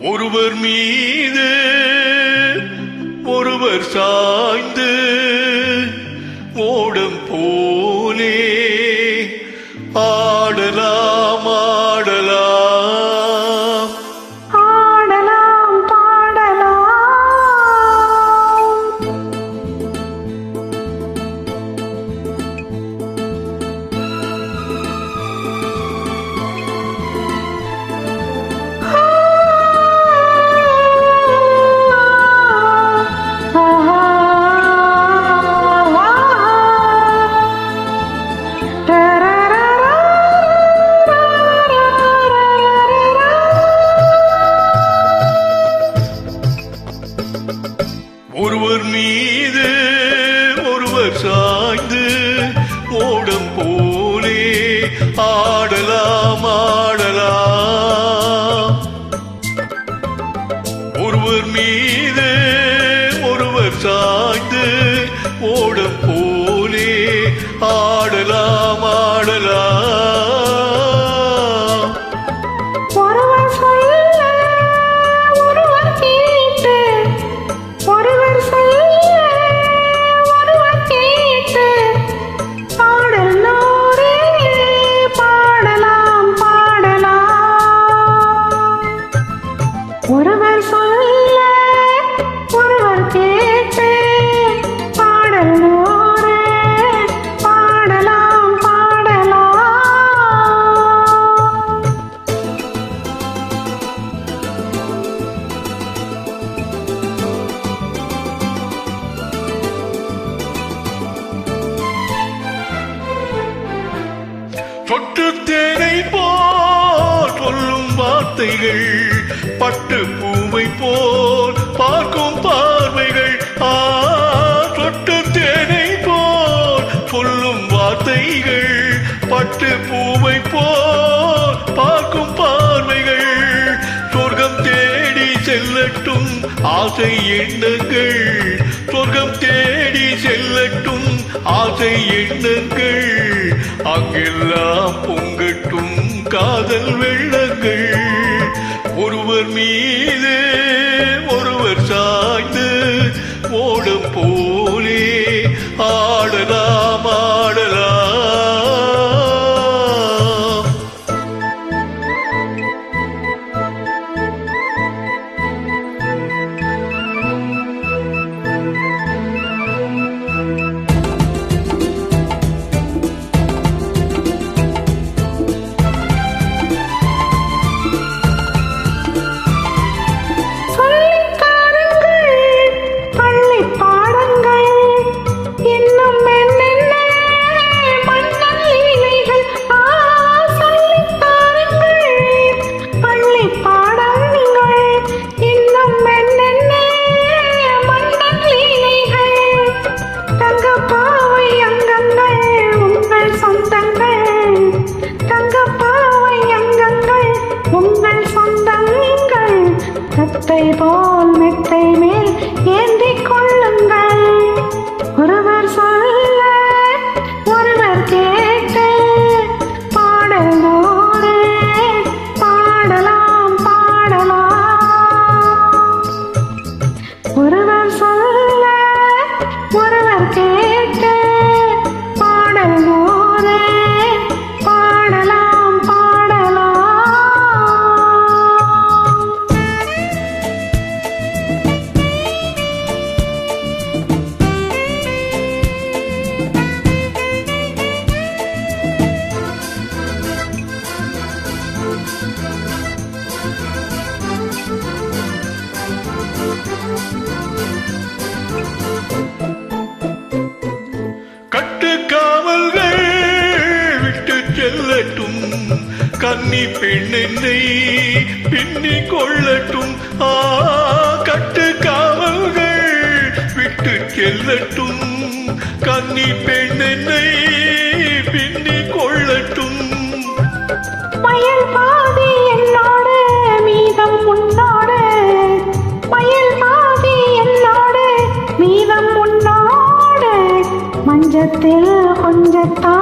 ஒருவர் மீது ஒருவர் சாய்ந்து ஓடம் போலே ஆடலாம் ஆடலாம் ஆடலாம் பாடலாம். ஒருவர் மீது ஒருவர் சாய்ந்து ஓடம் போலே ஆடலாம் ஆடலாம். ஒருவர் மீது ஒருவர் சாய்ந்து ஓடம் போலே ஆடலாம் ஆடலாம். ஒருவர் சொல்ல ஒருவர் கேட்டு, ஒருவர் சொல்ல ஒருவர் கேட்டு, பாடல் நூறே பாடலாம் பாடலாம். ஒருவர் சொல்ல ஒருவர் கேட்டு, பாடல் நூறே பாடலாம் பாடலாம். சொட்டு தேனை போல் சொல்லும் வார்த்தைகள், பட்டு பூவை போல் பார்க்கும் பார்வைகள். சொட்டு தேனை போல் சொல்லும் வார்த்தைகள், பட்டு பூவை போல் பார்க்கும் பார்வைகள். சொர்க்கம் தேடி செல்லட்டும் ஆசை எண்ணங்கள், சொர்க்கம் தேடி செல்லட்டும் ஆசை எண்ணங்கள். அங்கெல்லாம் பொங்கட்டும் காதல் வெள்ளங்கள். ஒருவர் மீது ஒருவர் சாய்ந்து ஓடம் போலே ஆடலாம் ஆடலாம். போல் மெத்தை மேல் ஏந்திக் கொள்ளுங்கள். ஒருவர் சொல்ல ஒருவர் கேட்டு, பாடல் நூறே பாடலாம் பாடலாம். ஒருவர் சொல்ல ஒருவர் கேட்டு, பாடல் நூறே பாடலாம் பாடலாம். கட்டுக்காவல்கள் விட்டு செல்லட்டும், கன்னி பெண்ணென்னை பின்னிக் கொள்ளட்டும். கட்டுக்காவல்கள் விட்டு செல்லட்டும், கன்னி பெண்ணென்னை பின்னிக் கொள்ளட்டும். மயில் பாதி என்னோடு மீதம் உன்னோடு, மயில் பாதி என்னோடு மீதம் உன்னோடு. மஞ்சத்தில் கொஞ்சத்தான்